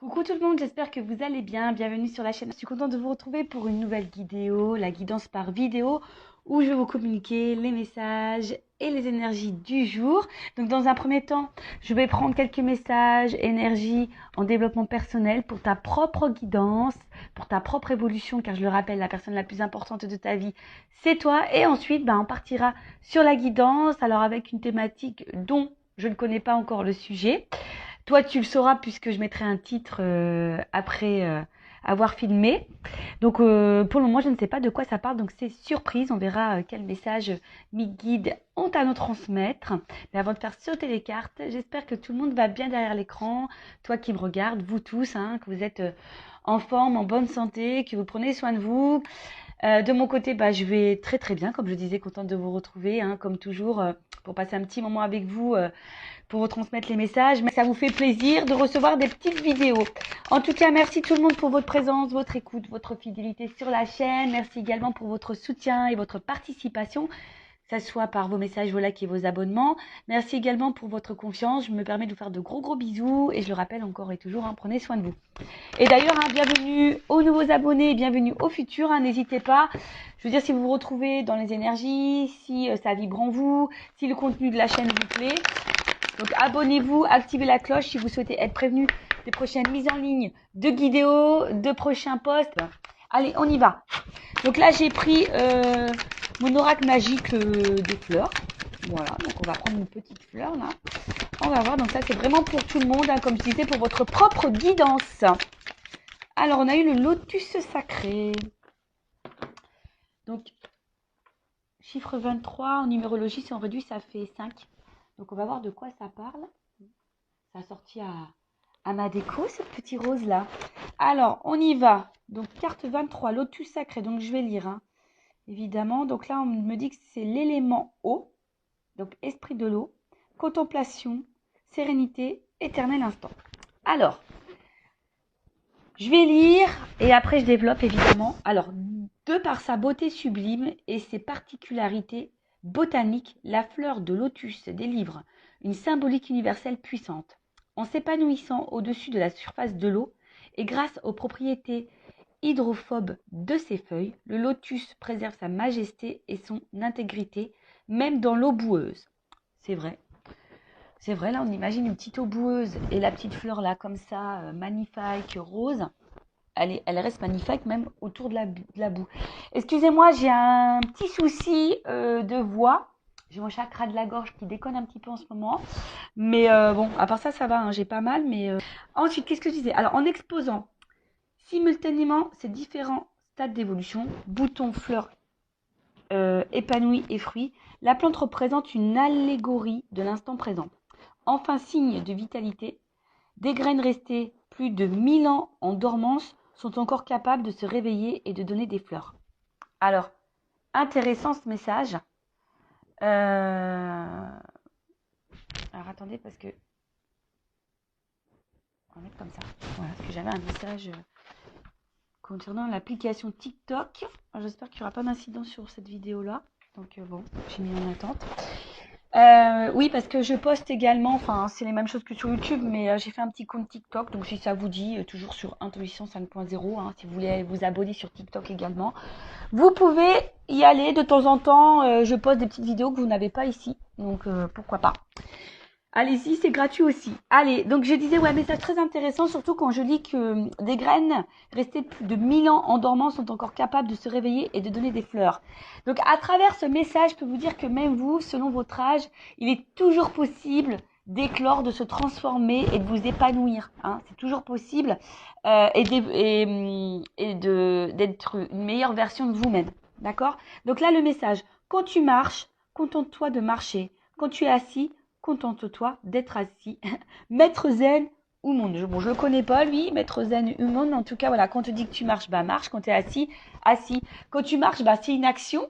Coucou tout le monde, j'espère que vous allez bien. Bienvenue sur la chaîne. Je suis contente de vous retrouver pour une nouvelle vidéo, la guidance par vidéo, où je vais vous communiquer les messages et les énergies du jour. Donc dans un premier temps, je vais prendre quelques messages, énergie en développement personnel pour ta propre guidance, pour ta propre évolution, car je le rappelle, la personne la plus importante de ta vie, c'est toi. Et ensuite, on partira sur la guidance, alors avec une thématique dont je ne connais pas encore le sujet. Toi, tu le sauras puisque je mettrai un titre après avoir filmé. Donc, pour le moment, je ne sais pas de quoi ça parle. Donc, c'est surprise. On verra quel message mes guides ont à nous transmettre. Mais avant de faire sauter les cartes, j'espère que tout le monde va bien derrière l'écran. Toi qui me regardes, vous tous, que vous êtes en forme, en bonne santé, que vous prenez soin de vous. De mon côté, je vais très très bien. Comme je disais, contente de vous retrouver, comme toujours, pour passer un petit moment avec vous. Pour vous transmettre les messages, mais ça vous fait plaisir de recevoir des petites vidéos. En tout cas, merci tout le monde pour votre présence, votre écoute, votre fidélité sur la chaîne. Merci également pour votre soutien et votre participation, que ce soit par vos messages, vos likes et vos abonnements. Merci également pour votre confiance. Je me permets de vous faire de gros bisous et je le rappelle encore et toujours, prenez soin de vous. Et d'ailleurs, bienvenue aux nouveaux abonnés et bienvenue aux futurs. N'hésitez pas. Je veux dire, si vous vous retrouvez dans les énergies, si ça vibre en vous, si le contenu de la chaîne vous plaît. Donc abonnez-vous, activez la cloche si vous souhaitez être prévenu des prochaines mises en ligne de vidéos, de prochains posts. Allez, on y va. Donc là, j'ai pris mon oracle magique des fleurs. Voilà, donc on va prendre une petite fleur là. On va voir, donc ça c'est vraiment pour tout le monde, comme je disais, pour votre propre guidance. Alors, on a eu le lotus sacré. Donc, chiffre 23, en numérologie, si on réduit, ça fait 5. Donc, on va voir de quoi ça parle. Ça a sorti à ma déco, ce petit rose-là. Alors, on y va. Donc, carte 23, lotus sacré. Donc, je vais lire, évidemment. Donc là, on me dit que c'est l'élément eau. Donc, esprit de l'eau, contemplation, sérénité, éternel instant. Alors, je vais lire et après, je développe, évidemment. Alors, de par sa beauté sublime et ses particularités botaniques, la fleur de lotus délivre une symbolique universelle puissante. En s'épanouissant au-dessus de la surface de l'eau et grâce aux propriétés hydrophobes de ses feuilles, le lotus préserve sa majesté et son intégrité, même dans l'eau boueuse. C'est vrai. C'est vrai, là, on imagine une petite eau boueuse et la petite fleur là, comme ça, magnifique, rose. Elle reste magnifique même autour de la boue. Excusez-moi, j'ai un petit souci de voix. J'ai mon chakra de la gorge qui déconne un petit peu en ce moment. Mais bon, à part ça, ça va, j'ai pas mal. Mais ensuite, qu'est-ce que je disais? Alors, en exposant simultanément ces différents stades d'évolution, boutons, fleurs, épanouis et fruits, la plante représente une allégorie de l'instant présent. Enfin, signe de vitalité, des graines restées plus de 1000 ans en dormance sont encore capables de se réveiller et de donner des fleurs. Alors, intéressant ce message. Alors, attendez, parce que... On va mettre comme ça. Voilà, parce que j'avais un message concernant l'application TikTok. J'espère qu'il n'y aura pas d'incident sur cette vidéo-là. Donc, bon, j'ai mis en attente. Oui, parce que je poste également, c'est les mêmes choses que sur YouTube, mais j'ai fait un petit compte TikTok, donc si ça vous dit, toujours sur Intuition 5.0, si vous voulez vous abonner sur TikTok également, vous pouvez y aller de temps en temps. Je poste des petites vidéos que vous n'avez pas ici, donc pourquoi pas. Allez-y, c'est gratuit aussi. Allez, donc je disais, message très intéressant, surtout quand je lis que des graines restées plus de 1000 ans en dormance sont encore capables de se réveiller et de donner des fleurs. Donc à travers ce message, je peux vous dire que même vous, selon votre âge, il est toujours possible d'éclore, de se transformer et de vous épanouir. C'est toujours possible et d'être une meilleure version de vous-même. D'accord? Donc là, le message, quand tu marches, contente-toi de marcher. Quand tu es assis, contente-toi d'être assis. Maître zen ou monde. Bon, je le connais pas, lui, maître zen ou monde, mais en tout cas, voilà, quand on te dit que tu marches, marche. Quand tu es assis, assis. Quand tu marches, c'est une action,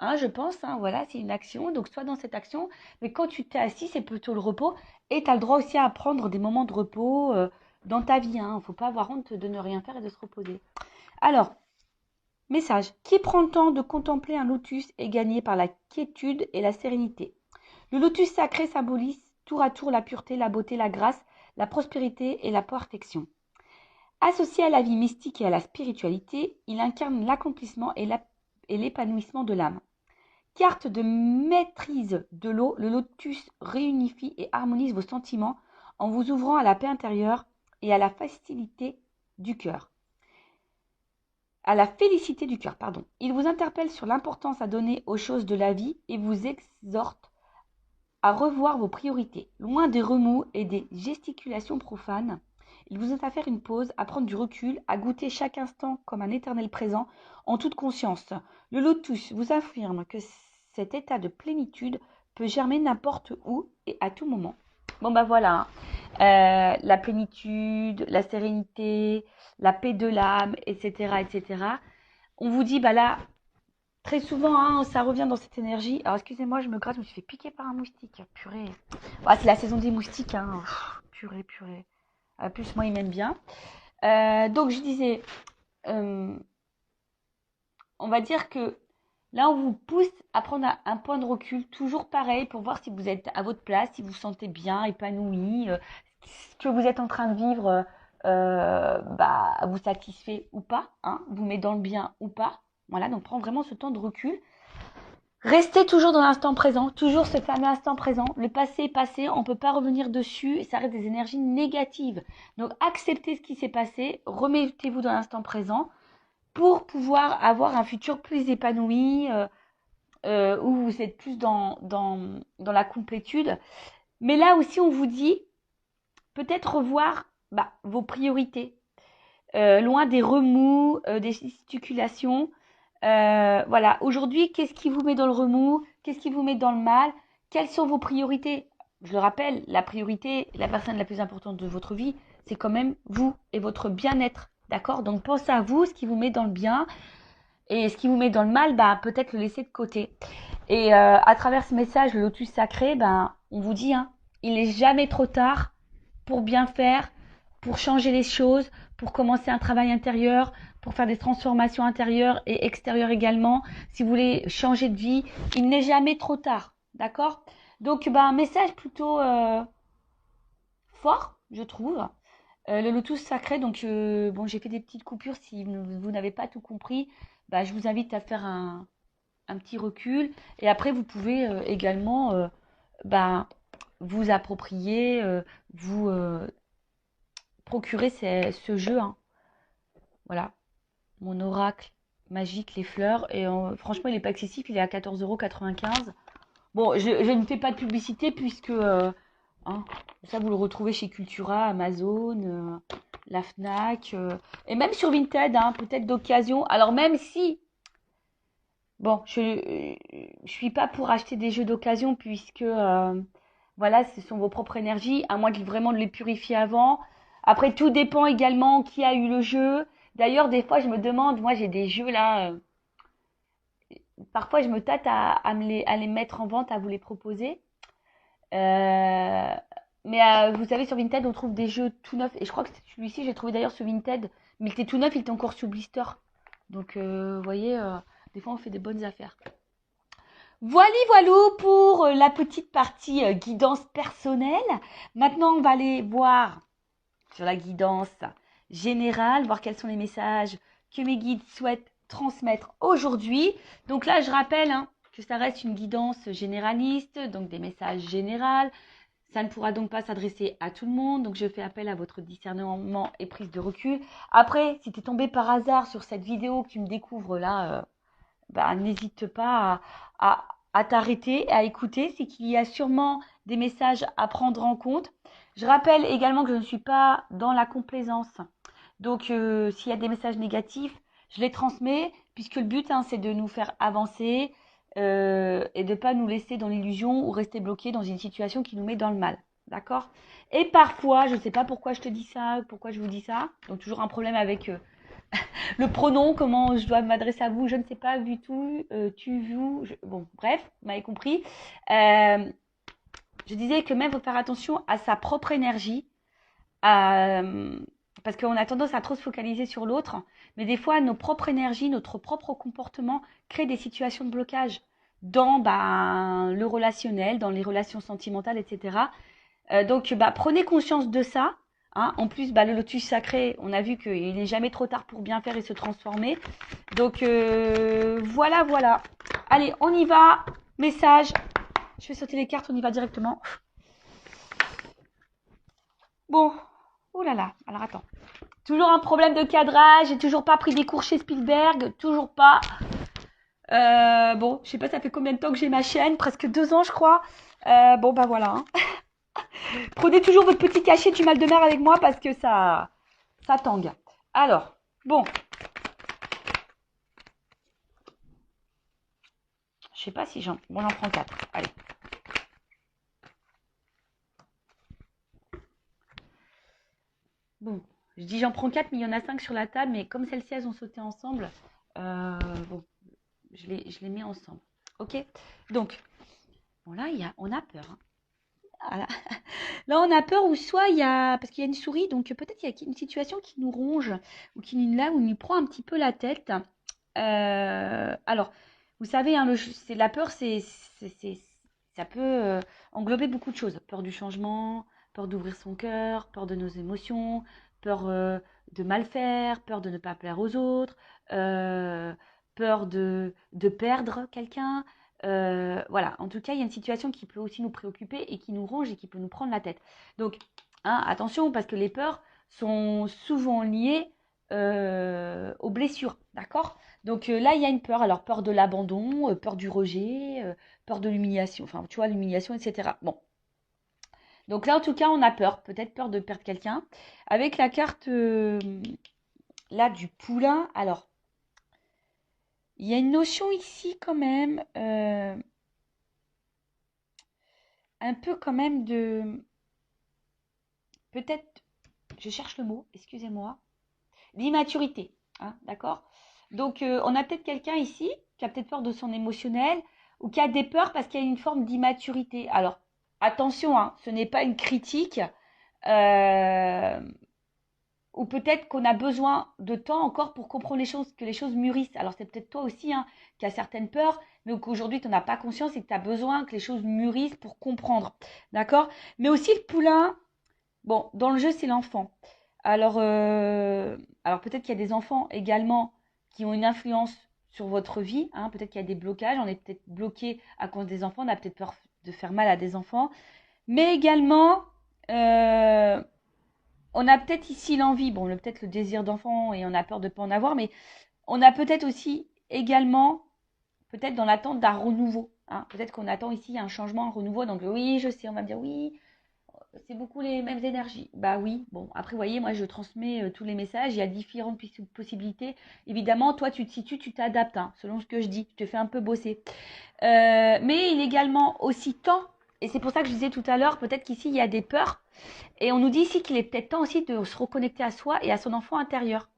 je pense, voilà, c'est une action. Donc, sois dans cette action. Mais quand tu t'es assis, c'est plutôt le repos. Et tu as le droit aussi à prendre des moments de repos dans ta vie. Il ne faut pas avoir honte de ne rien faire et de se reposer. Alors, message. Qui prend le temps de contempler un lotus est gagné par la quiétude et la sérénité. Le lotus sacré symbolise tour à tour la pureté, la beauté, la grâce, la prospérité et la protection. Associé à la vie mystique et à la spiritualité, il incarne l'accomplissement et l'épanouissement de l'âme. Carte de maîtrise de l'eau, le lotus réunifie et harmonise vos sentiments en vous ouvrant à la paix intérieure et à la facilité du cœur. À la félicité du cœur, pardon. Il vous interpelle sur l'importance à donner aux choses de la vie et vous exhorte à revoir vos priorités. Loin des remous et des gesticulations profanes, il vous invite à faire une pause, à prendre du recul, à goûter chaque instant comme un éternel présent en toute conscience. Le lotus vous affirme que cet état de plénitude peut germer n'importe où et à tout moment. Bon bah voilà, la plénitude, la sérénité, la paix de l'âme, etc., etc. On vous dit, bah là, très souvent, hein, ça revient dans cette énergie. Alors, excusez-moi, je me gratte, je me suis fait piquer par un moustique. Purée. Ouais, c'est la saison des moustiques, hein. Purée, purée. Plus, moi, il m'aime bien. Donc, je disais, on va dire que là, on vous pousse à prendre un point de recul, toujours pareil, pour voir si vous êtes à votre place, si vous vous sentez bien, épanoui, ce que vous êtes en train de vivre vous satisfait ou pas, hein, vous met dans le bien ou pas. Voilà, donc prends vraiment ce temps de recul. Restez toujours dans l'instant présent, toujours ce fameux instant présent. Le passé est passé, on ne peut pas revenir dessus et ça reste des énergies négatives. Donc acceptez ce qui s'est passé, remettez-vous dans l'instant présent pour pouvoir avoir un futur plus épanoui, où vous êtes plus dans la complétude. Mais là aussi, on vous dit peut-être revoir vos priorités, loin des remous, des gesticulations. Voilà, aujourd'hui, qu'est-ce qui vous met dans le remous? Qu'est-ce qui vous met dans le mal? Quelles sont vos priorités? Je le rappelle, la priorité, la personne la plus importante de votre vie, c'est quand même vous et votre bien-être. D'accord? Donc pensez à vous, ce qui vous met dans le bien. Et ce qui vous met dans le mal, peut-être le laisser de côté. Et à travers ce message, le lotus sacré, on vous dit, hein, il n'est jamais trop tard pour bien faire, pour changer les choses, pour commencer un travail intérieur, pour faire des transformations intérieures et extérieures également. Si vous voulez changer de vie, il n'est jamais trop tard. D'accord? Donc, un message plutôt fort, je trouve. Le lotus sacré, donc j'ai fait des petites coupures. Si vous n'avez pas tout compris, je vous invite à faire un petit recul. Et après, vous pouvez également vous approprier, vous procurer ce jeu. Hein. Voilà, mon oracle magique, les fleurs. Et franchement, il n'est pas excessif, il est à 14,95 €. Bon, je ne fais pas de publicité puisque ça, vous le retrouvez chez Cultura, Amazon, la Fnac, et même sur Vinted, hein, peut-être d'occasion. Alors même si, bon, je suis pas pour acheter des jeux d'occasion puisque, voilà, ce sont vos propres énergies, à moins vraiment de les purifier avant. Après, tout dépend également qui a eu le jeu. D'ailleurs, des fois, je me demande, moi j'ai des jeux là, parfois je me tâte à les mettre en vente, à vous les proposer. Euh, mais vous savez, sur Vinted, on trouve des jeux tout neufs. Et je crois que celui-ci, j'ai trouvé d'ailleurs sur Vinted. Mais il était tout neuf, il était encore sous blister. Donc, vous voyez, des fois, on fait des bonnes affaires. Voilou pour la petite partie guidance personnelle. Maintenant, on va aller voir sur la guidance générale, voir quels sont les messages que mes guides souhaitent transmettre aujourd'hui. Donc là, je rappelle que ça reste une guidance généraliste, donc des messages généraux. Ça ne pourra donc pas s'adresser à tout le monde, donc je fais appel à votre discernement et prise de recul. Après, si tu es tombé par hasard sur cette vidéo que tu me découvres là, n'hésite pas à t'arrêter, à écouter. C'est qu'il y a sûrement des messages à prendre en compte. Je rappelle également que je ne suis pas dans la complaisance. Donc, s'il y a des messages négatifs, je les transmets, puisque le but, c'est de nous faire avancer et de ne pas nous laisser dans l'illusion ou rester bloqué dans une situation qui nous met dans le mal. D'accord? Et parfois, je ne sais pas pourquoi je te dis ça, pourquoi je vous dis ça. Donc, toujours un problème avec le pronom, comment je dois m'adresser à vous, je ne sais pas, vu tout, tu, vous. Bon, bref, vous m'avez compris. Je disais que même, il faut faire attention à sa propre énergie. Parce qu'on a tendance à trop se focaliser sur l'autre, mais des fois, nos propres énergies, notre propre comportement crée des situations de blocage dans le relationnel, dans les relations sentimentales, etc. Donc, prenez conscience de ça. Hein. En plus, bah, le lotus sacré, on a vu qu'il n'est jamais trop tard pour bien faire et se transformer. Donc, voilà, voilà. Allez, on y va. Message. Je vais sauter les cartes, on y va directement. Bon. Oh là là. Alors, attends. Toujours un problème de cadrage. J'ai toujours pas pris des cours chez Spielberg. Toujours pas. Bon, je sais pas, ça fait combien de temps que j'ai ma chaîne. Presque 2 ans, je crois. Bon, bah voilà. Hein. Prenez toujours votre petit cachet du mal de mer avec moi parce que ça tangue. Alors, bon. Je sais pas si j'en... Bon, j'en prends 4. Allez. Bon, je dis j'en prends 4, mais il y en a 5 sur la table. Mais comme celles-ci, elles ont sauté ensemble, bon, je les mets ensemble. Ok. Donc, bon là, on a peur. Hein. Voilà. Là, on a peur ou soit il y a... Parce qu'il y a une souris, donc peut-être il y a une situation qui nous ronge ou qui nous prend un petit peu la tête. Alors, vous savez, hein, la peur, ça peut englober beaucoup de choses. Peur du changement, peur d'ouvrir son cœur, peur de nos émotions, peur de mal faire, peur de ne pas plaire aux autres, peur de perdre quelqu'un. Voilà, en tout cas, il y a une situation qui peut aussi nous préoccuper et qui nous ronge et qui peut nous prendre la tête. Donc, hein, attention, parce que les peurs sont souvent liées aux blessures, d'accord? Donc là, il y a une peur. Alors, peur de l'abandon, peur du rejet, peur de l'humiliation. Enfin, tu vois, l'humiliation, etc. Bon. Donc là, en tout cas, on a peur. Peut-être peur de perdre quelqu'un. Avec la carte, là, du poulain. Alors, il y a une notion ici, quand même. Un peu, quand même, de... Peut-être... Je cherche le mot, excusez-moi. L'immaturité. Hein, d'accord? Donc, on a peut-être quelqu'un ici qui a peut-être peur de son émotionnel ou qui a des peurs parce qu'il y a une forme d'immaturité. Alors, attention, hein, ce n'est pas une critique. euh, ou peut-être qu'on a besoin de temps encore pour comprendre les choses, que les choses mûrissent. Alors, c'est peut-être toi aussi hein, qui as certaines peurs, mais qu'aujourd'hui, tu n'en as pas conscience et que tu as besoin que les choses mûrissent pour comprendre. D'accord? Mais aussi, le poulain, bon, dans le jeu, c'est l'enfant. Alors peut-être qu'il y a des enfants également qui ont une influence sur votre vie. Hein. Peut-être qu'il y a des blocages. On est peut-être bloqué à cause des enfants. On a peut-être peur de faire mal à des enfants. Mais également, euh, on a peut-être ici l'envie. Bon, peut-être le désir d'enfant et on a peur de ne pas en avoir. Mais on a peut-être aussi également, peut-être dans l'attente d'un renouveau. Hein. Peut-être qu'on attend ici un changement, un renouveau. Donc oui, je sais, on va me dire oui, c'est beaucoup les mêmes énergies. Bah oui, bon, après, vous voyez, moi, je transmets tous les messages. Il y a différentes possibilités. Évidemment, toi, tu te situes, tu t'adaptes, hein, selon ce que je dis. Tu te fais un peu bosser. Mais il est également aussi temps, et c'est pour ça que je disais tout à l'heure, peut-être qu'ici, il y a des peurs. Et on nous dit ici qu'il est peut-être temps aussi de se reconnecter à soi et à son enfant intérieur.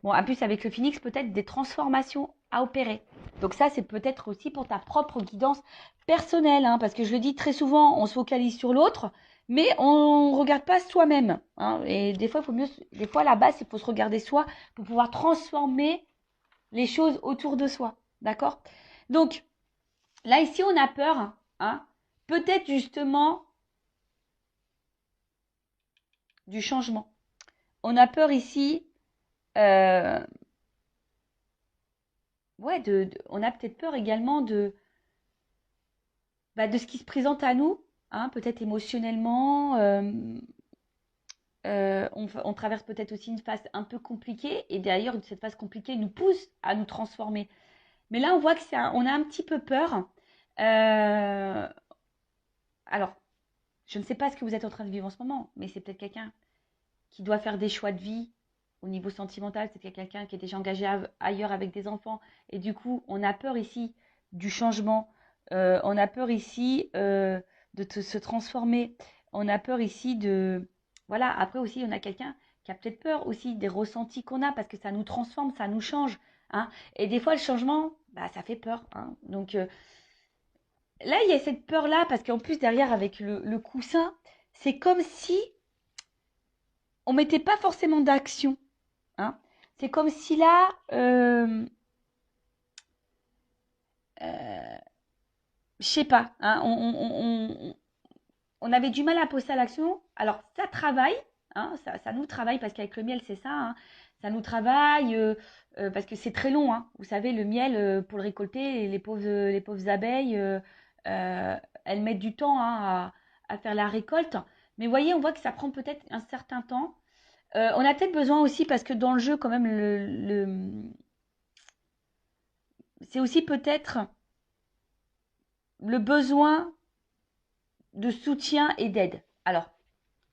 Bon, en plus, avec le phénix, peut-être des transformations à opérer. Donc ça, c'est peut-être aussi pour ta propre guidance personnelle, hein, parce que je le dis très souvent, on se focalise sur l'autre, mais on ne regarde pas soi-même. Hein, et des fois, des fois, à la base, il faut se regarder soi pour pouvoir transformer les choses autour de soi. D'accord? Donc, là, ici, on a peur, hein, peut-être justement du changement. On a peur ici, euh, ouais, on a peut-être peur également de ce qui se présente à nous, hein, peut-être émotionnellement. On traverse peut-être aussi une phase un peu compliquée et d'ailleurs cette phase compliquée nous pousse à nous transformer. Mais là, on voit que on a un petit peu peur. Euh, alors, je ne sais pas ce que vous êtes en train de vivre en ce moment, mais c'est peut-être quelqu'un qui doit faire des choix de vie au niveau sentimental. C'est peut-être quelqu'un qui est déjà engagé ailleurs avec des enfants. Et du coup, on a peur ici du changement. On a peur ici se transformer. On a peur ici de... Voilà, après aussi, on a quelqu'un qui a peut-être peur aussi des ressentis qu'on a parce que ça nous transforme, ça nous change. Hein. Et des fois, le changement, bah, ça fait peur. Hein. Donc là, il y a cette peur-là parce qu'en plus, derrière, avec le coussin, c'est comme si on mettait pas forcément d'action. Hein. C'est comme si là, je sais pas, hein, on avait du mal à passer à l'action. Alors, ça travaille, hein, ça nous travaille, parce qu'avec le miel, c'est ça, hein, ça nous travaille, parce que c'est très long, hein. Vous savez, le miel, pour le récolter, les pauvres abeilles, euh, elles mettent du temps, hein, à faire la récolte. Mais vous voyez, on voit que ça prend peut-être un certain temps. On a peut-être besoin aussi, parce que dans le jeu, quand même, c'est aussi peut-être le besoin de soutien et d'aide. Alors,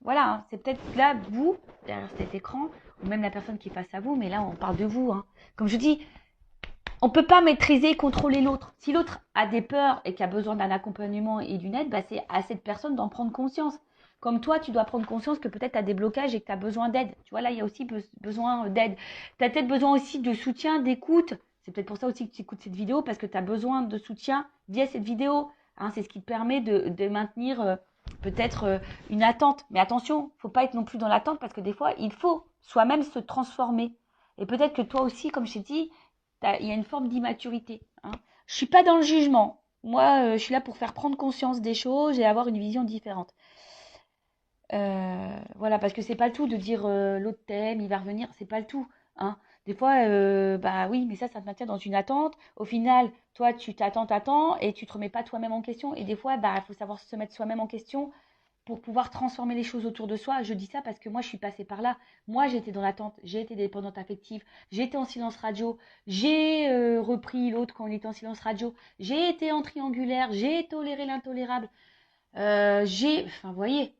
voilà, hein, c'est peut-être là, vous, derrière cet écran, ou même la personne qui est face à vous, mais là, on parle de vous, hein. Comme je dis, on ne peut pas maîtriser et contrôler l'autre. Si l'autre a des peurs et qui a besoin d'un accompagnement et d'une aide, bah, c'est à cette personne d'en prendre conscience. Comme toi, tu dois prendre conscience que peut-être tu as des blocages et que tu as besoin d'aide. Tu vois, là, il y a aussi besoin d'aide. Tu as peut-être besoin aussi de soutien, d'écoute. C'est peut-être pour ça aussi que tu écoutes cette vidéo, parce que tu as besoin de soutien via cette vidéo. Hein, c'est ce qui te permet de maintenir peut-être une attente. Mais attention, il ne faut pas être non plus dans l'attente, parce que des fois, il faut soi-même se transformer. Et peut-être que toi aussi, comme je t'ai dit, il y a une forme d'immaturité. Hein. Je ne suis pas dans le jugement. Moi, je suis là pour faire prendre conscience des choses et avoir une vision différente. Voilà, parce que c'est pas le tout de dire l'autre t'aime, il va revenir, c'est pas le tout. Hein. Des fois, bah oui, mais ça te maintient dans une attente. Au final, toi, tu t'attends, et tu te remets pas toi-même en question. Et des fois, bah, il faut savoir se mettre soi-même en question pour pouvoir transformer les choses autour de soi. Je dis ça parce que moi, je suis passée par là. Moi, j'étais dans l'attente, j'ai été dépendante affective, j'étais en silence radio, j'ai repris l'autre quand il était en silence radio, j'ai été en triangulaire, j'ai toléré l'intolérable, enfin, vous voyez,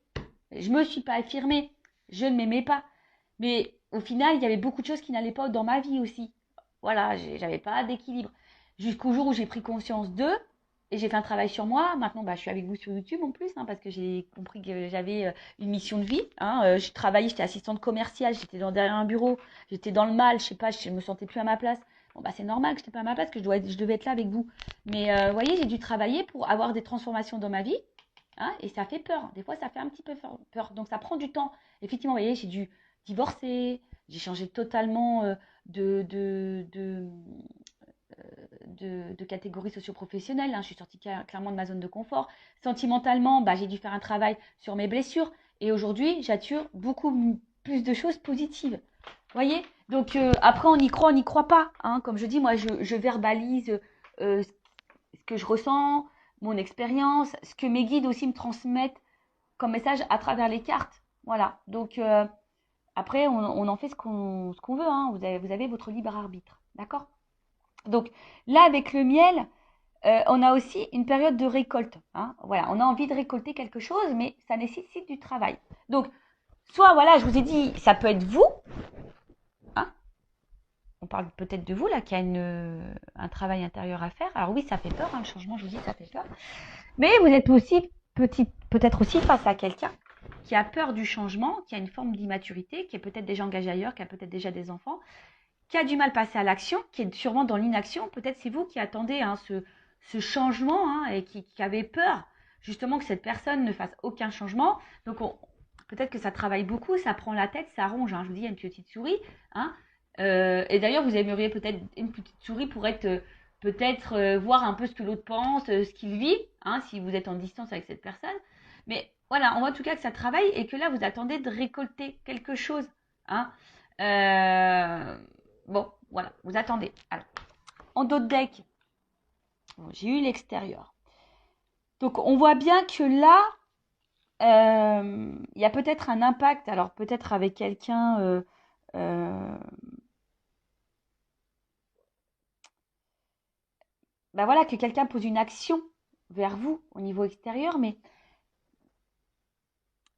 je me suis pas affirmée, je ne m'aimais pas. Mais au final, il y avait beaucoup de choses qui n'allaient pas dans ma vie aussi. Voilà, j'avais pas d'équilibre. Jusqu'au jour où j'ai pris conscience d'eux, et j'ai fait un travail sur moi. Maintenant, bah, je suis avec vous sur YouTube en plus, hein, parce que j'ai compris que j'avais une mission de vie. Hein. Je travaillais, j'étais assistante commerciale, j'étais derrière un bureau, j'étais dans le mal, je sais pas, je me sentais plus à ma place. Bon, bah, c'est normal que je n'étais pas à ma place, que je devais être là avec vous. Mais vous voyez, j'ai dû travailler pour avoir des transformations dans ma vie. Hein, et ça fait peur. Des fois, ça fait un petit peu peur. Donc, ça prend du temps. Effectivement, vous voyez, j'ai dû divorcer, j'ai changé totalement de, de, de, de catégorie socio-professionnelle. Hein. Je suis sortie clairement de ma zone de confort. Sentimentalement, bah, j'ai dû faire un travail sur mes blessures. Et aujourd'hui, j'attire beaucoup plus de choses positives. Vous voyez? Donc, après, on y croit, on n'y croit pas. Hein. Comme je dis, moi, je verbalise ce que je ressens, mon expérience, ce que mes guides aussi me transmettent comme message à travers les cartes. Voilà. Donc, après, on en fait ce qu'on veut. Hein. Vous avez votre libre arbitre. D'accord? Donc, là, avec le miel, on a aussi une période de récolte. Hein. Voilà. On a envie de récolter quelque chose, mais ça nécessite du travail. Donc, soit, voilà, je vous ai dit, ça peut être vous. Hein. On parle peut-être de vous, là, qui a un travail intérieur à faire. Alors oui, ça fait peur, hein, le changement, je vous dis, ça fait peur. Mais vous êtes aussi peut-être aussi face à quelqu'un qui a peur du changement, qui a une forme d'immaturité, qui est peut-être déjà engagé ailleurs, qui a peut-être déjà des enfants, qui a du mal à passer à l'action, qui est sûrement dans l'inaction. Peut-être c'est vous qui attendez hein, ce changement hein, et qui avez peur justement que cette personne ne fasse aucun changement. Donc peut-être que ça travaille beaucoup, ça prend la tête, ça ronge. Hein. Je vous dis, il y a une petite souris. Hein. Et d'ailleurs, vous aimeriez peut-être une petite souris pour être peut-être voir un peu ce que l'autre pense, ce qu'il vit, hein, si vous êtes en distance avec cette personne. Mais voilà, on voit en tout cas que ça travaille et que là, vous attendez de récolter quelque chose. Hein. Bon, voilà, vous attendez. Alors, en dos de deck, bon, j'ai eu l'extérieur. Donc, on voit bien que là, il y a peut-être un impact, alors peut-être avec quelqu'un bah voilà, que quelqu'un pose une action vers vous au niveau extérieur, mais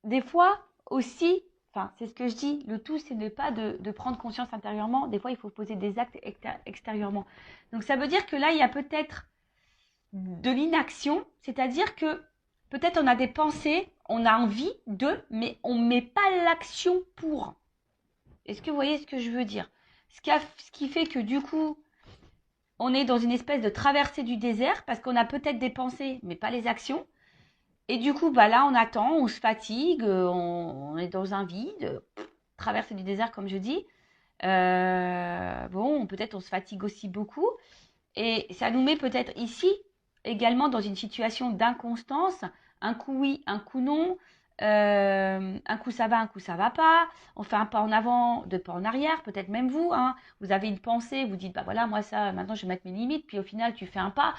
des fois aussi, enfin c'est ce que je dis, le tout c'est de pas de prendre conscience intérieurement, des fois il faut poser des actes extérieurement. Donc ça veut dire que là il y a peut-être de l'inaction, c'est-à-dire que peut-être on a des pensées, on a envie de, mais on ne met pas l'action pour. Est-ce que vous voyez ce que je veux dire? Ce qui fait que du coup, on est dans une espèce de traversée du désert parce qu'on a peut-être des pensées, mais pas les actions. Et du coup, bah là, on attend, on se fatigue, on est dans un vide, traversée du désert, comme je dis. Bon, peut-être on se fatigue aussi beaucoup. Et ça nous met peut-être ici également dans une situation d'inconstance, un coup oui, un coup non. Un coup ça va, un coup ça va pas. On fait un pas en avant, deux pas en arrière, peut-être même vous, hein. Vous avez une pensée, vous dites, bah voilà, moi ça, maintenant je vais mettre mes limites, puis au final tu fais un pas,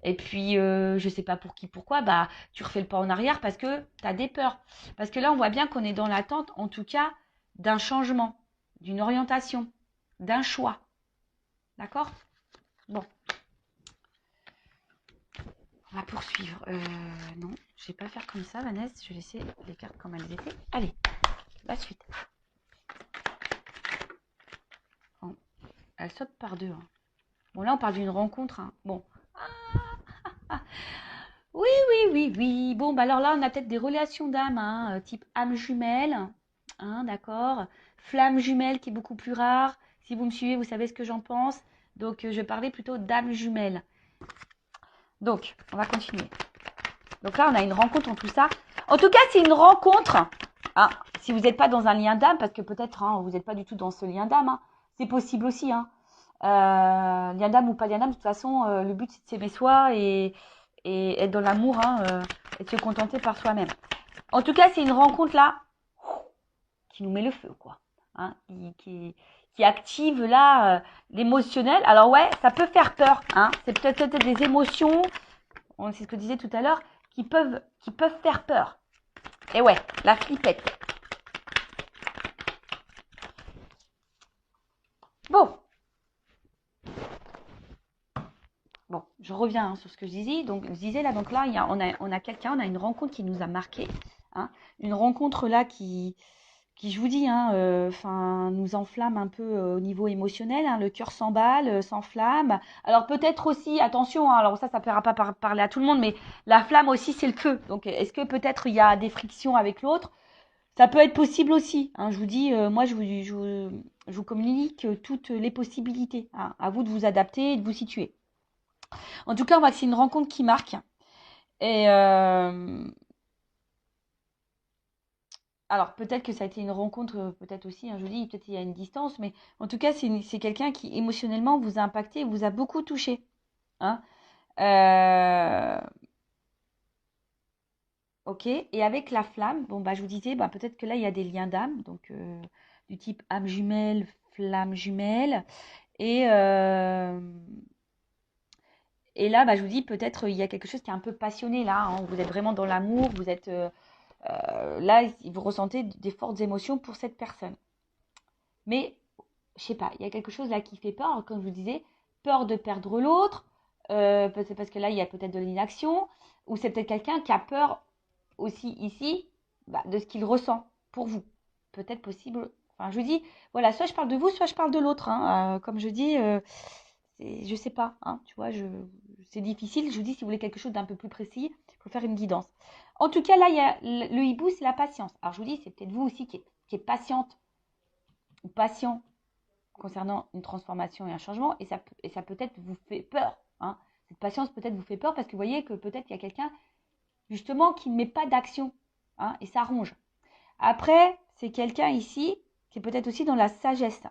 et puis je sais pas pour qui, pourquoi, bah tu refais le pas en arrière parce que tu as des peurs. Parce que là, on voit bien qu'on est dans l'attente, en tout cas, d'un changement, d'une orientation, d'un choix. D'accord? Bon, on va poursuivre. Non, je vais pas faire comme ça, Vanessa, je vais laisser les cartes comme elles étaient. Allez, la suite. Bon, elle saute par deux, hein. Bon, là, on parle d'une rencontre, hein. Bon. Ah, oui, oui, oui, oui. Bon, bah alors là, on a peut-être des relations d'âme, hein, type âme jumelle, hein, d'accord. Flamme jumelle qui est beaucoup plus rare. Si vous me suivez, vous savez ce que j'en pense. Donc, je parlais plutôt d'âme jumelle. Donc, on va continuer. Donc là, on a une rencontre en tout ça. En tout cas, c'est une rencontre. Hein, si vous n'êtes pas dans un lien d'âme, parce que peut-être hein, vous n'êtes pas du tout dans ce lien d'âme, hein, c'est possible aussi. Hein. Lien d'âme ou pas lien d'âme, de toute façon, le but c'est de s'aimer soi et être dans l'amour hein, et de se contenter par soi-même. En tout cas, c'est une rencontre là qui nous met le feu, quoi. Hein, qui active là l'émotionnel. Alors ouais, ça peut faire peur. Hein, c'est peut-être des émotions, c'est ce que je disais tout à l'heure, qui peuvent faire peur. Et ouais, la flippette. Bon. Bon, je reviens hein, sur ce que je disais. Donc, là, on a quelqu'un, on a une rencontre qui nous a marqué. Hein, une rencontre là qui je vous dis, hein, nous enflamme un peu au niveau émotionnel. Hein, le cœur s'emballe, s'enflamme. Alors peut-être aussi, attention, hein, alors ça ne plaira pas parler à tout le monde, mais la flamme aussi, c'est le feu. Donc, est-ce que peut-être il y a des frictions avec l'autre? Ça peut être possible aussi. Hein, je vous dis, moi, je vous communique toutes les possibilités. Hein, à vous de vous adapter et de vous situer. En tout cas, on voit que c'est une rencontre qui marque. Et alors, peut-être que ça a été une rencontre, peut-être aussi, hein, je vous dis, peut-être il y a une distance, mais en tout cas, c'est quelqu'un qui émotionnellement vous a impacté, vous a beaucoup touché. Hein. Euh, ok. Et avec la flamme, bon, bah, je vous disais, bah, peut-être que là, il y a des liens d'âme, donc du type âme jumelle, flamme jumelle. Et, euh, et là, bah, je vous dis, peut-être il y a quelque chose qui est un peu passionné là. Hein, vous êtes vraiment dans l'amour, vous êtes là, vous ressentez des fortes émotions pour cette personne. Mais, je sais pas, il y a quelque chose là qui fait peur, comme je vous disais, peur de perdre l'autre, parce que là, il y a peut-être de l'inaction, ou c'est peut-être quelqu'un qui a peur aussi ici bah, de ce qu'il ressent pour vous. Peut-être possible. Enfin, je vous dis, voilà, soit je parle de vous, soit je parle de l'autre. Hein. Comme je dis, je sais pas, hein, tu vois, c'est difficile. Je vous dis, si vous voulez quelque chose d'un peu plus précis, il faut faire une guidance. En tout cas, là, il y a le hibou, c'est la patience. Alors, je vous dis, c'est peut-être vous aussi qui est patiente ou patient concernant une transformation et un changement, et ça peut-être vous fait peur. Hein. Cette patience peut-être vous fait peur parce que vous voyez que peut-être il y a quelqu'un justement qui ne met pas d'action, hein, et ça ronge. Après, c'est quelqu'un ici qui est peut-être aussi dans la sagesse.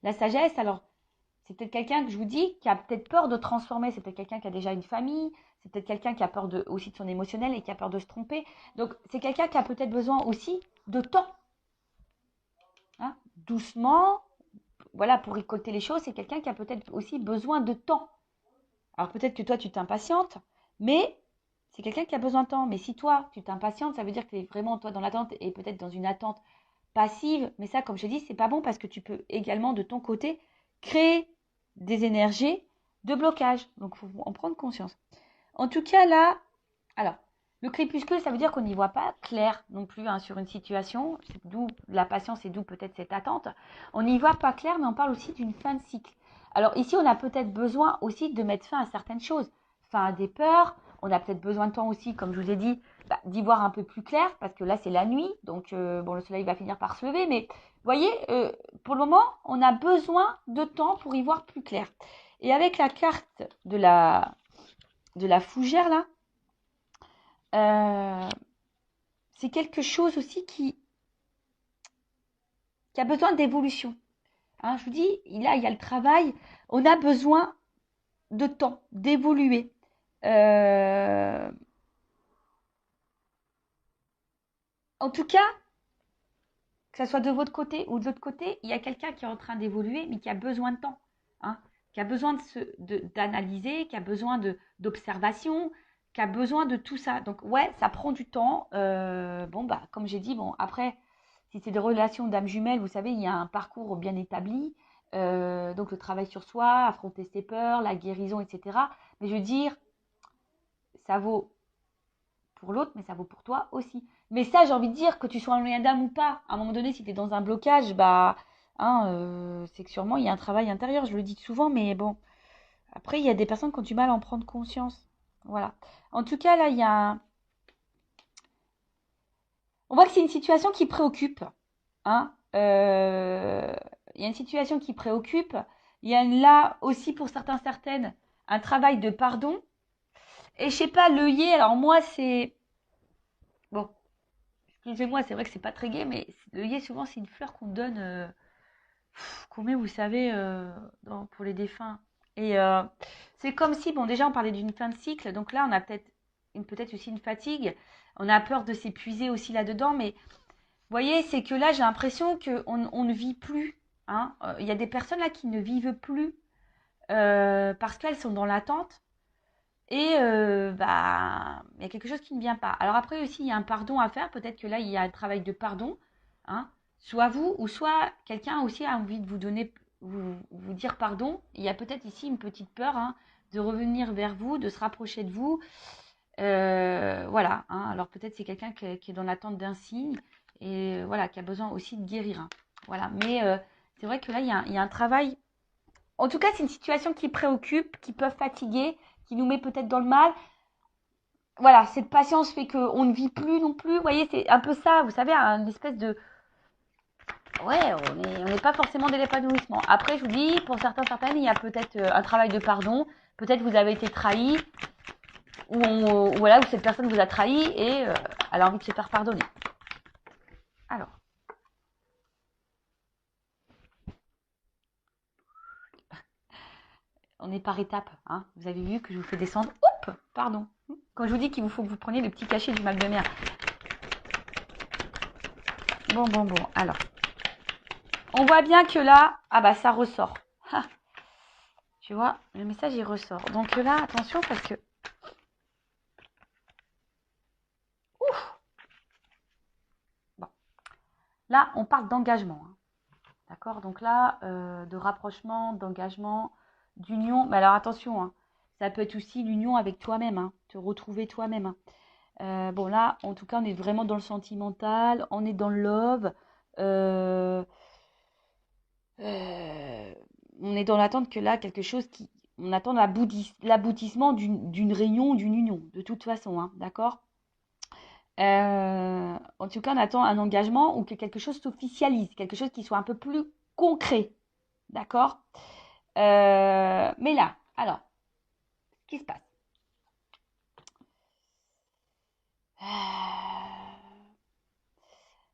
La sagesse, alors, c'est peut-être quelqu'un que je vous dis qui a peut-être peur de transformer, c'est peut-être quelqu'un qui a déjà une famille, c'est peut-être quelqu'un qui a peur aussi de son émotionnel et qui a peur de se tromper. Donc, c'est quelqu'un qui a peut-être besoin aussi de temps. Hein, doucement, voilà, pour récolter les choses, c'est quelqu'un qui a peut-être aussi besoin de temps. Alors peut-être que toi, tu t'impatientes, mais c'est quelqu'un qui a besoin de temps. Mais si toi, tu t'impatientes, ça veut dire que tu es vraiment, toi, dans l'attente et peut-être dans une attente passive. Mais ça, comme je dis, c'est pas bon parce que tu peux également, de ton côté, créer des énergies de blocage. Donc, il faut en prendre conscience. En tout cas, là, alors, le crépuscule, ça veut dire qu'on n'y voit pas clair non plus hein, sur une situation. D'où la patience et d'où peut-être cette attente. On n'y voit pas clair, mais on parle aussi d'une fin de cycle. Alors ici, on a peut-être besoin aussi de mettre fin à certaines choses. Fin à des peurs. On a peut-être besoin de temps aussi, comme je vous ai dit, bah, d'y voir un peu plus clair, parce que là, c'est la nuit. Donc, bon, le soleil va finir par se lever. Mais vous voyez, pour le moment, on a besoin de temps pour y voir plus clair. Et avec la carte de la fougère, là, euh, c'est quelque chose aussi qui a besoin d'évolution. Hein, je vous dis, là, il y a le travail. On a besoin de temps, d'évoluer. Euh, En tout cas, que ça soit de votre côté ou de l'autre côté, il y a quelqu'un qui est en train d'évoluer, mais qui a besoin de temps, hein, qui a besoin d'analyser, qui a besoin d'observation, qui a besoin de tout ça. Donc, ouais, ça prend du temps. Bon, bah, comme j'ai dit, bon, après, si c'est des relations d'âme jumelle, vous savez, il y a un parcours bien établi. Donc, le travail sur soi, affronter ses peurs, la guérison, etc. Mais je veux dire, ça vaut pour l'autre, mais ça vaut pour toi aussi. Mais ça, j'ai envie de dire que tu sois un lien d'âme ou pas, à un moment donné, si tu es dans un blocage, bah, hein, c'est que sûrement il y a un travail intérieur, je le dis souvent, mais bon. Après, il y a des personnes qui ont du mal à en prendre conscience. Voilà. En tout cas, là, il y a on voit que c'est une situation qui préoccupe. Hein. Il y a une situation qui préoccupe. Il y a là aussi, pour certains, certaines, un travail de pardon. Et je sais pas, l'œillet, alors moi, c'est... Bon, excusez-moi, c'est vrai que c'est pas très gai, mais l'œillet, souvent, c'est une fleur qu'on donne, qu'on met, vous savez, pour les défunts. Et c'est comme si, bon, déjà, on parlait d'une fin de cycle, donc là, on a peut-être aussi une fatigue. On a peur de s'épuiser aussi là-dedans, mais vous voyez, c'est que là, j'ai l'impression qu'on ne vit plus. Hein. Il y a des personnes là qui ne vivent plus parce qu'elles sont dans l'attente. Et bah, il y a quelque chose qui ne vient pas. Alors après aussi, il y a un pardon à faire. Peut-être que là, il y a un travail de pardon. Hein. Soit vous, ou soit quelqu'un aussi a envie de vous donner, vous dire pardon. Il y a peut-être ici une petite peur, hein, de revenir vers vous, de se rapprocher de vous. Voilà. Hein. Alors peut-être c'est quelqu'un qui est dans l'attente d'un signe et voilà, qui a besoin aussi de guérir. Hein. Voilà. Mais c'est vrai que là, il y a un travail. En tout cas, c'est une situation qui préoccupe, qui peut fatiguer, qui nous met peut-être dans le mal. Voilà, cette patience fait qu'on ne vit plus non plus. Vous voyez, c'est un peu ça, vous savez, une espèce de... Ouais, on n'est pas forcément dans l'épanouissement. Après, je vous dis, pour certains, certaines, il y a peut-être un travail de pardon. Peut-être vous avez été trahi, voilà, où cette personne vous a trahi et elle a envie de se faire pardonner. Alors, on est par étapes. Hein. Vous avez vu que je vous fais descendre. Oups, pardon. Quand je vous dis qu'il vous faut que vous preniez le petit cachet du mal de mer. Bon. Alors, on voit bien que là, ah bah ça ressort. Ha. Tu vois, le message il ressort. Donc là, attention parce que... Ouf. Bon. Là, on parle d'engagement. Hein. D'accord. Donc là, de rapprochement, d'engagement, d'union. Mais alors attention, hein, ça peut être aussi l'union avec toi-même, hein, te retrouver toi-même. Hein. Bon là, en tout cas, on est vraiment dans le sentimental, on est dans le love. Euh, euh, on est dans l'attente que là, quelque chose qui... On attend l'aboutissement d'une réunion, d'une union, de toute façon, hein, d'accord. En tout cas, on attend un engagement ou que quelque chose s'officialise, quelque chose qui soit un peu plus concret. D'accord. Mais là, alors, ce qui se passe.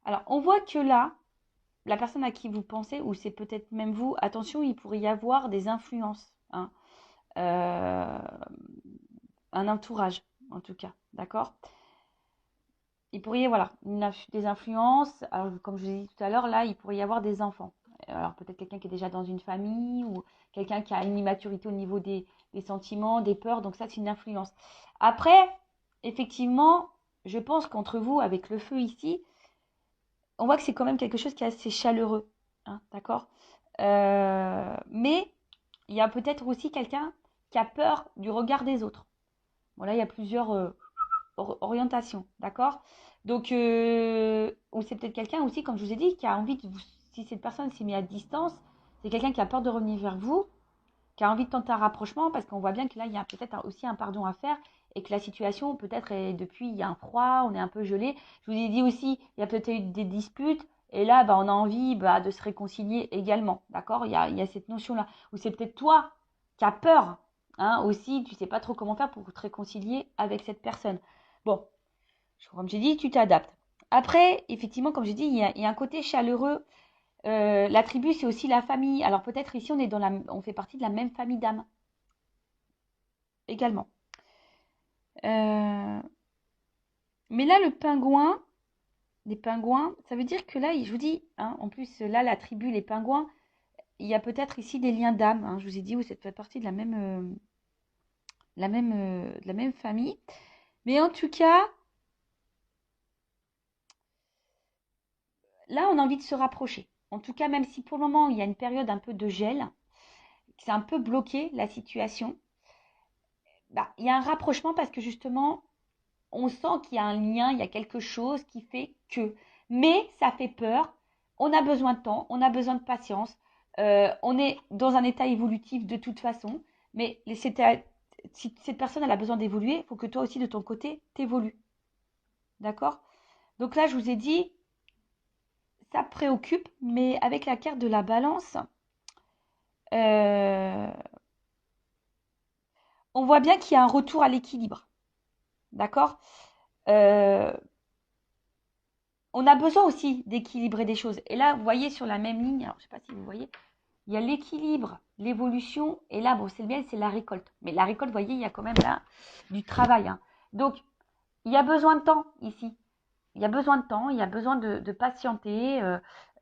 Alors, on voit que là, la personne à qui vous pensez, ou c'est peut-être même vous, attention, il pourrait y avoir des influences. Hein. Euh, un entourage, en tout cas. D'accord. Il pourrait y avoir des influences. Alors, comme je vous ai dit tout à l'heure, là, il pourrait y avoir des enfants. Alors, peut-être quelqu'un qui est déjà dans une famille ou quelqu'un qui a une immaturité au niveau des sentiments, des peurs. Donc, ça, c'est une influence. Après, effectivement, je pense qu'entre vous, avec le feu ici, on voit que c'est quand même quelque chose qui est assez chaleureux. Hein, d'accord. Mais il y a peut-être aussi quelqu'un qui a peur du regard des autres. Bon, là, il y a plusieurs orientation, d'accord. Donc, ou c'est peut-être quelqu'un aussi, comme je vous ai dit, qui a envie de vous, si cette personne s'est mise à distance, c'est quelqu'un qui a peur de revenir vers vous, qui a envie de tenter un rapprochement, parce qu'on voit bien que là, il y a peut-être aussi un pardon à faire, et que la situation, peut-être, est depuis, il y a un froid, on est un peu gelé. Je vous ai dit aussi, il y a peut-être eu des disputes, et là, bah, on a envie de se réconcilier également, d'accord. Il y a cette notion-là, ou c'est peut-être toi qui as peur, hein, aussi, tu sais pas trop comment faire pour te réconcilier avec cette personne. Bon, comme j'ai dit, tu t'adaptes. Après, effectivement, comme j'ai dit, il y a un côté chaleureux. La tribu, c'est aussi la famille. Alors peut-être ici, on fait partie de la même famille d'âmes également. Mais là, le pingouin, les pingouins, ça veut dire que là, je vous dis, hein, en plus, là, la tribu, les pingouins, il y a peut-être ici des liens d'âme, hein, je vous ai dit, vous faites partie de de la même famille. Mais en tout cas, là, on a envie de se rapprocher. En tout cas, même si pour le moment, il y a une période un peu de gel, c'est un peu bloqué la situation, bah, il y a un rapprochement parce que justement, on sent qu'il y a un lien, il y a quelque chose qui fait que. Mais ça fait peur. On a besoin de temps, on a besoin de patience. On est dans un état évolutif de toute façon. Mais si cette personne elle a besoin d'évoluer, il faut que toi aussi de ton côté t'évolues. D'accord? Donc là, je vous ai dit, ça préoccupe, mais avec la carte de la balance, euh, on voit bien qu'il y a un retour à l'équilibre. D'accord? Euh, on a besoin aussi d'équilibrer des choses. Et là, vous voyez sur la même ligne, alors je ne sais pas si vous voyez, il y a l'équilibre, l'évolution, et là, bon, c'est le miel, c'est la récolte. Mais la récolte, vous voyez, il y a quand même là du travail, hein. Donc, il y a besoin de temps ici. Il y a besoin de temps, il y a besoin de patienter.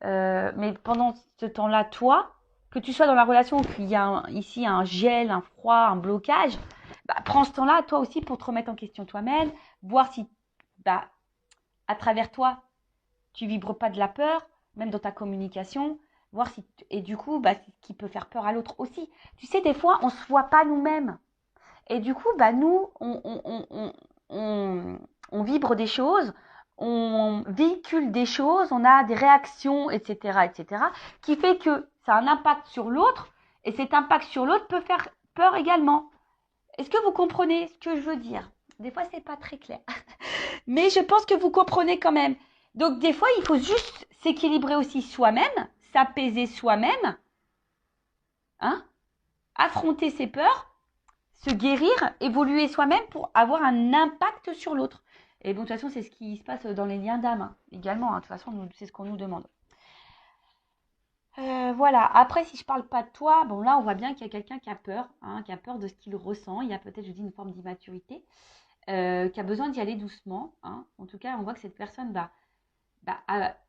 Mais pendant ce temps-là, toi, que tu sois dans la relation où il y a ici un gel, un froid, un blocage, bah, prends ce temps-là, toi aussi, pour te remettre en question toi-même, voir si, bah, à travers toi, tu vibres pas de la peur, même dans ta communication, voir si et du coup, bah, c'est ce qui peut faire peur à l'autre aussi. Tu sais, des fois, on se voit pas nous-mêmes. Et du coup, bah, nous, on vibre des choses, on véhicule des choses, on a des réactions, etc., qui fait que ça a un impact sur l'autre, et cet impact sur l'autre peut faire peur également. Est-ce que vous comprenez ce que je veux dire? Des fois, c'est pas très clair. Mais je pense que vous comprenez quand même. Donc, des fois, il faut juste s'équilibrer aussi soi-même, s'apaiser soi-même, hein, affronter ses peurs, se guérir, évoluer soi-même pour avoir un impact sur l'autre. Et bon, de toute façon, c'est ce qui se passe dans les liens d'âme, hein, également. Hein. De toute façon, c'est ce qu'on nous demande. Voilà. Après, si je parle pas de toi, bon là, on voit bien qu'il y a quelqu'un qui a peur, hein, qui a peur de ce qu'il ressent. Il y a peut-être, je dis, une forme d'immaturité, qui a besoin d'y aller doucement, hein. En tout cas, on voit que cette personne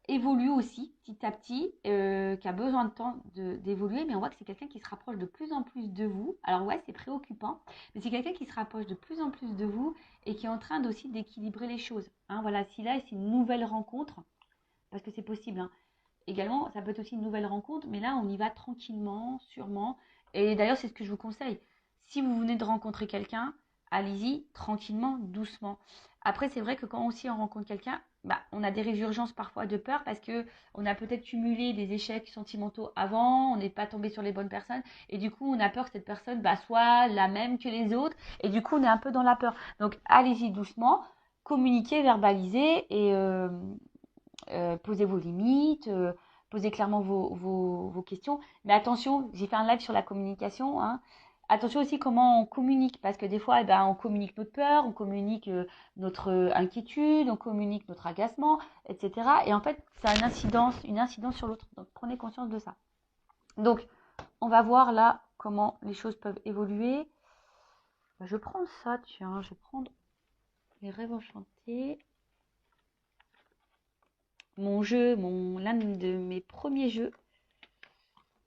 évolue aussi petit à petit, qui a besoin de temps d'évoluer, mais on voit que c'est quelqu'un qui se rapproche de plus en plus de vous. Alors ouais, c'est préoccupant, mais c'est quelqu'un qui se rapproche de plus en plus de vous et qui est en train aussi d'équilibrer les choses, hein. Voilà, si là c'est une nouvelle rencontre, parce que c'est possible, hein. Également, ça peut être aussi une nouvelle rencontre, mais là on y va tranquillement, sûrement. Et d'ailleurs, c'est ce que je vous conseille. Si vous venez de rencontrer quelqu'un, allez-y tranquillement, doucement. Après, c'est vrai que quand aussi on rencontre quelqu'un, bah, on a des résurgences parfois de peur parce que on a peut-être cumulé des échecs sentimentaux avant, on n'est pas tombé sur les bonnes personnes et du coup on a peur que cette personne bah, soit la même que les autres et du coup on est un peu dans la peur. Donc allez-y doucement, communiquez, verbalisez et posez vos limites, posez clairement vos questions. Mais attention, j'ai fait un live sur la communication, hein. Attention aussi comment on communique, parce que des fois, eh ben, on communique notre peur, on communique notre inquiétude, on communique notre agacement, etc. Et en fait, ça a une incidence sur l'autre. Donc, prenez conscience de ça. Donc, on va voir là comment les choses peuvent évoluer. Je vais prendre ça, tiens, je vais prendre les rêves enchantés. L'un de mes premiers jeux,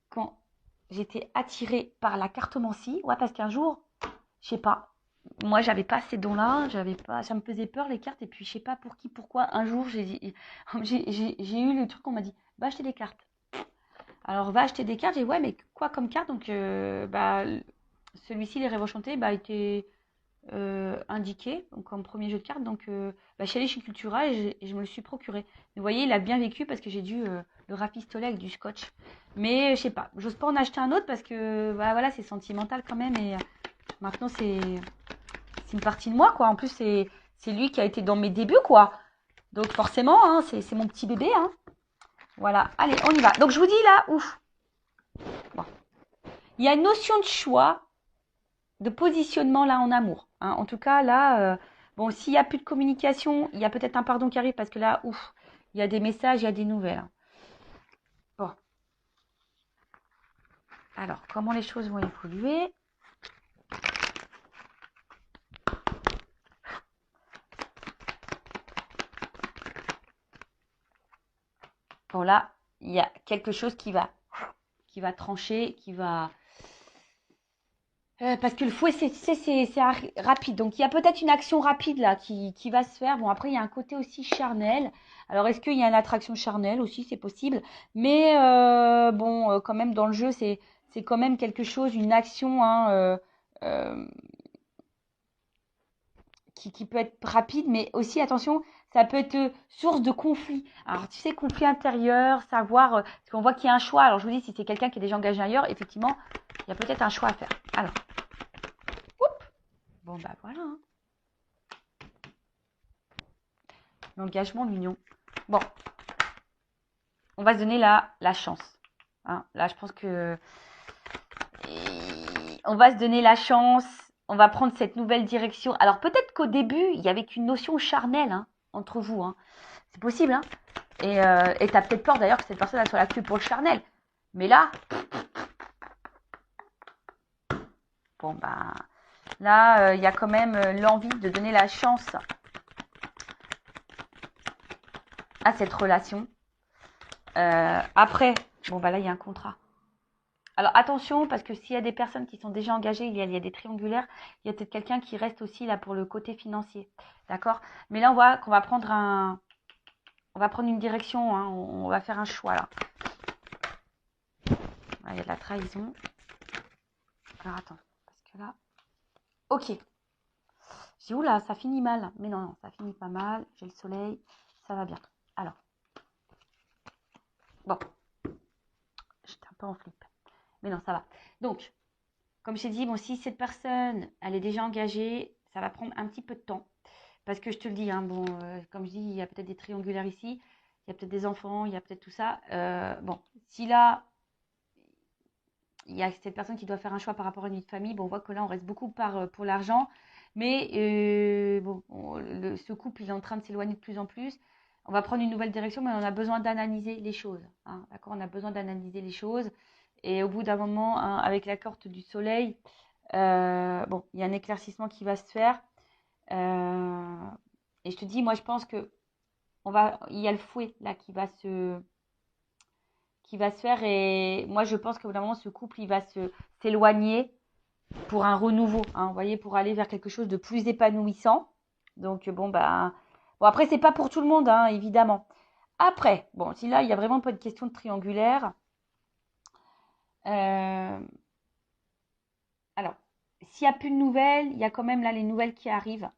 quand j'étais attirée par la cartomancie, ouais, parce qu'un jour, je sais pas, moi j'avais pas ces dons-là, j'avais pas, ça me faisait peur les cartes, et puis je sais pas pour qui, pourquoi, un jour j'ai eu le truc, on m'a dit, va acheter des cartes. Alors va acheter des cartes, j'ai dit, ouais, mais quoi comme carte? Donc, celui-ci, les rêves enchantés, était indiqué donc comme premier jeu de cartes. Donc, je suis allée chez Cultura et je me le suis procuré. Vous voyez, il a bien vécu parce que j'ai dû le rafistoler avec du scotch. Mais je sais pas, j'ose pas en acheter un autre parce que bah, voilà, c'est sentimental quand même. Et maintenant, c'est une partie de moi, quoi. En plus, c'est lui qui a été dans mes débuts, quoi. Donc forcément, hein, c'est mon petit bébé. Hein. Voilà, allez, on y va. Donc je vous dis là, ouf. Bon. Il y a une notion de choix de positionnement là en amour, hein. En tout cas, là, bon, s'il n'y a plus de communication, il y a peut-être un pardon qui arrive parce que là, ouf, il y a des messages, il y a des nouvelles, hein. Bon, alors, comment les choses vont évoluer? moment-là, il y a quelque chose qui va trancher, qui va... parce que le fouet, c'est rapide. Donc, il y a peut-être une action rapide là qui va se faire. Bon, après, il y a un côté aussi charnel. Alors, est-ce qu'il y a une attraction charnelle aussi? C'est possible. Mais bon, quand même, dans le jeu, c'est quand même quelque chose, une action hein, euh, qui peut être rapide. Mais aussi, attention, ça peut être source de conflit. Alors, tu sais, conflit intérieur, savoir... parce qu'on voit qu'il y a un choix. Alors, je vous dis, si c'est quelqu'un qui est déjà engagé ailleurs, effectivement, il y a peut-être un choix à faire. Alors, bon, bah voilà. Hein. L'engagement, l'union. Bon, on va se donner la chance. Hein. Là, je pense que on va se donner la chance. On va prendre cette nouvelle direction. Alors, peut-être qu'au début, il y avait qu'une notion charnelle hein, entre vous. Hein. C'est possible. Hein. Et tu as peut-être peur d'ailleurs que cette personne elle soit là que pour le charnel. Mais là, bon, bah, là, il y a quand même l'envie de donner la chance à cette relation. Après, bon, bah là, il y a un contrat. Alors attention, parce que s'il y a des personnes qui sont déjà engagées, il y a des triangulaires, il y a peut-être quelqu'un qui reste aussi là pour le côté financier. D'accord? Mais là, on voit qu'on va prendre une direction, hein, on va faire un choix là. Ah, il y a de la trahison. Alors attends, parce que là. Ok. J'ai où là, ça finit mal. Mais non, ça finit pas mal. J'ai le soleil, ça va bien. Alors. Bon. J'étais un peu en flip. Mais non, ça va. Donc, comme j'ai dit, bon, si cette personne, elle est déjà engagée, ça va prendre un petit peu de temps. Parce que je te le dis, hein, bon, comme je dis, il y a peut-être des triangulaires ici, il y a peut-être des enfants, il y a peut-être tout ça. Bon, si là, il y a cette personne qui doit faire un choix par rapport à une vie de famille, bon, on voit que là, on reste beaucoup pour l'argent. Mais bon, ce couple, il est en train de s'éloigner de plus en plus. On va prendre une nouvelle direction, mais on a besoin d'analyser les choses. Hein, d'accord? On a besoin d'analyser les choses. Et au bout d'un moment, hein, avec la carte du soleil, bon, il y a un éclaircissement qui va se faire. Et je te dis, moi, je pense que il y a le fouet là qui va se faire. Et moi, je pense que vraiment, ce couple, il va s'éloigner pour un renouveau. Hein, vous voyez, pour aller vers quelque chose de plus épanouissant. Donc, bon, bah, bon, après, c'est pas pour tout le monde, hein, évidemment. Après, bon, si là, il y a vraiment pas de question de triangulaire. Alors, s'il n'y a plus de nouvelles, il y a quand même là les nouvelles qui arrivent.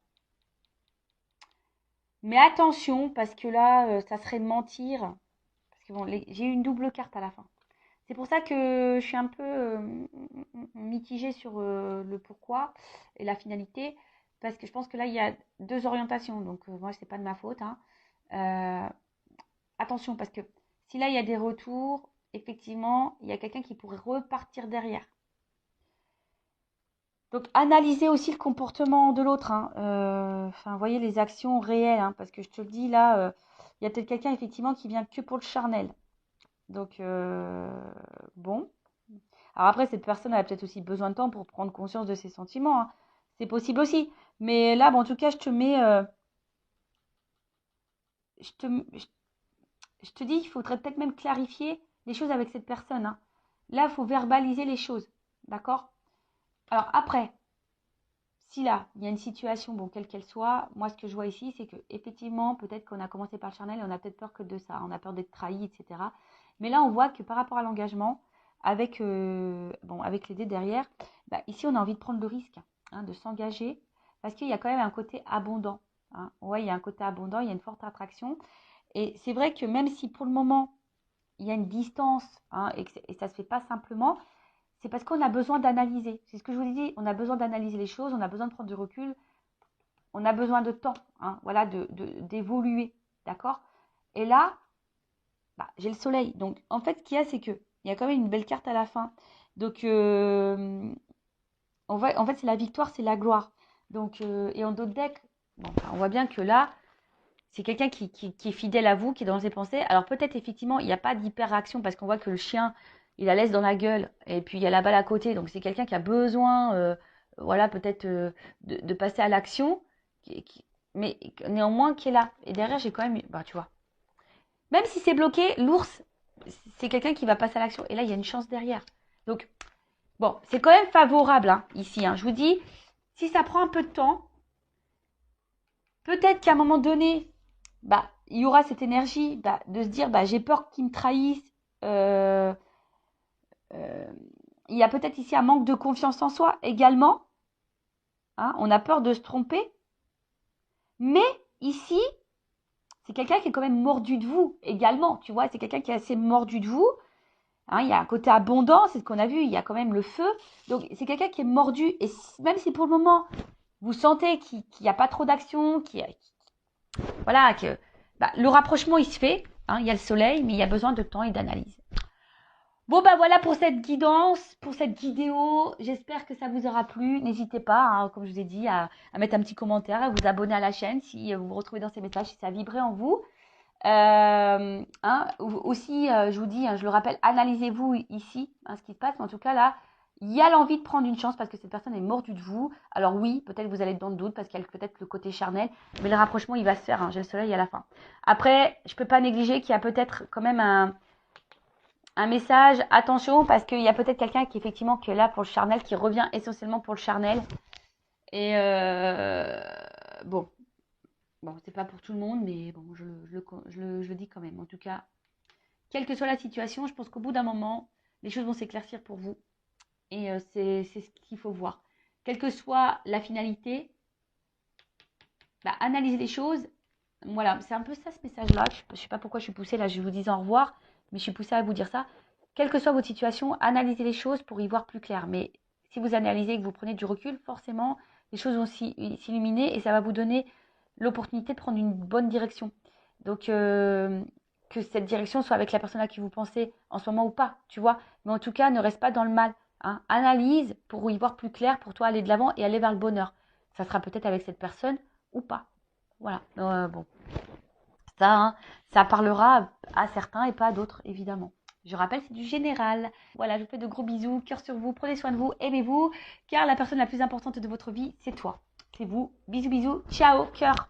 Mais attention, parce que là, ça serait de mentir. Parce que bon, j'ai eu une double carte à la fin. C'est pour ça que je suis un peu mitigée sur le pourquoi et la finalité. Parce que je pense que là, il y a deux orientations. Donc, moi, c'est pas de ma faute. Hein. Attention, parce que si là, il y a des retours, effectivement, il y a quelqu'un qui pourrait repartir derrière. Donc, analysez aussi le comportement de l'autre. Hein. Enfin, vous voyez les actions réelles. Hein, parce que je te le dis, là, il y a peut-être quelqu'un, effectivement, qui vient que pour le charnel. Donc, bon. Alors après, cette personne elle a peut-être aussi besoin de temps pour prendre conscience de ses sentiments. Hein. C'est possible aussi. Mais là, bon, en tout cas, je te mets... je te, je te dis, il faudrait peut-être même clarifier les choses avec cette personne. Hein. Là, il faut verbaliser les choses. D'accord? Alors après, si là, il y a une situation, bon, quelle qu'elle soit, moi, ce que je vois ici, c'est que effectivement, peut-être qu'on a commencé par le charnel et on a peut-être peur que de ça. On a peur d'être trahi, etc. Mais là, on voit que par rapport à l'engagement, avec, avec les dés derrière, bah, ici, on a envie de prendre le risque hein, de s'engager parce qu'il y a quand même un côté abondant. Hein. Ouais, il y a un côté abondant, il y a une forte attraction. Et c'est vrai que même si pour le moment, il y a une distance hein, et ça ne se fait pas simplement, c'est parce qu'on a besoin d'analyser. C'est ce que je vous ai dit, on a besoin d'analyser les choses, on a besoin de prendre du recul, on a besoin de temps, hein, voilà, d'évoluer, d'accord? Et là, bah, j'ai le soleil. Donc, en fait, ce qu'il y a, c'est qu'il y a quand même une belle carte à la fin. Donc, en fait, c'est la victoire, c'est la gloire. Donc, et en d'autres decks, bon, bah, on voit bien que là, c'est quelqu'un qui est fidèle à vous, qui est dans ses pensées. Alors peut-être effectivement, il n'y a pas d'hyper-réaction parce qu'on voit que le chien, il la laisse dans la gueule et puis il y a la balle à côté. Donc c'est quelqu'un qui a besoin, voilà, peut-être de passer à l'action, mais néanmoins qui est là. Et derrière, j'ai quand même, bah tu vois, Même si c'est bloqué, l'ours, c'est quelqu'un qui va passer à l'action. Et là, il y a une chance derrière. Donc, bon, c'est quand même favorable hein, ici. Hein. Je vous dis, si ça prend un peu de temps, peut-être qu'à un moment donné, bah, il y aura cette énergie bah, de se dire, bah, j'ai peur qu'ils me trahissent. Euh, euh, il y a peut-être ici un manque de confiance en soi également. Hein, on a peur de se tromper. Mais ici, c'est quelqu'un qui est quand même mordu de vous également. Tu vois, c'est quelqu'un qui est assez mordu de vous. Hein, il y a un côté abondant, c'est ce qu'on a vu, il y a quand même le feu. Donc, c'est quelqu'un qui est mordu. Et même si pour le moment, vous sentez qu'il n'y a pas trop d'action, voilà, que bah, le rapprochement, il se fait. Hein, il y a le soleil, mais il y a besoin de temps et d'analyse. Bon, bah voilà pour cette guidance, pour cette vidéo. J'espère que ça vous aura plu. N'hésitez pas, hein, comme je vous ai dit, à mettre un petit commentaire, à vous abonner à la chaîne si vous vous retrouvez dans ces messages, si ça a vibré en vous. Hein, aussi, je vous dis, hein, je le rappelle, analysez-vous ici, hein, ce qui se passe. Mais en tout cas, là, il y a l'envie de prendre une chance parce que cette personne est mordue de vous. Alors oui, peut-être vous allez être dans le doute parce qu'il y a peut-être le côté charnel, mais le rapprochement, il va se faire. Hein, j'ai le soleil à la fin. Après, je peux pas négliger qu'il y a peut-être quand même un message. Attention, parce qu'il y a peut-être quelqu'un qui effectivement qui est là pour le charnel, qui revient essentiellement pour le charnel. Et bon. Bon, c'est pas pour tout le monde, mais bon, je le dis quand même. En tout cas, quelle que soit la situation, je pense qu'au bout d'un moment, les choses vont s'éclaircir pour vous. Et c'est ce qu'il faut voir. Quelle que soit la finalité, bah, analyser les choses. Voilà, c'est un peu ça ce message-là. Je ne sais pas pourquoi je suis poussée là, je vous dis au revoir, mais je suis poussée à vous dire ça. Quelle que soit votre situation, analysez les choses pour y voir plus clair. Mais si vous analysez et que vous prenez du recul, forcément, les choses vont s'illuminer et ça va vous donner l'opportunité de prendre une bonne direction. Donc, que cette direction soit avec la personne à qui vous pensez en ce moment ou pas, tu vois. Mais en tout cas, ne reste pas dans le mal. Hein. Analyse pour y voir plus clair, pour toi aller de l'avant et aller vers le bonheur. Ça sera peut-être avec cette personne ou pas. Voilà. Bon, ça, hein, ça parlera à certains et pas à d'autres, évidemment. Je rappelle, c'est du général. Voilà, je vous fais de gros bisous, cœur sur vous, prenez soin de vous, aimez-vous, car la personne la plus importante de votre vie, c'est toi. C'est vous. Bisous, bisous, ciao, cœur.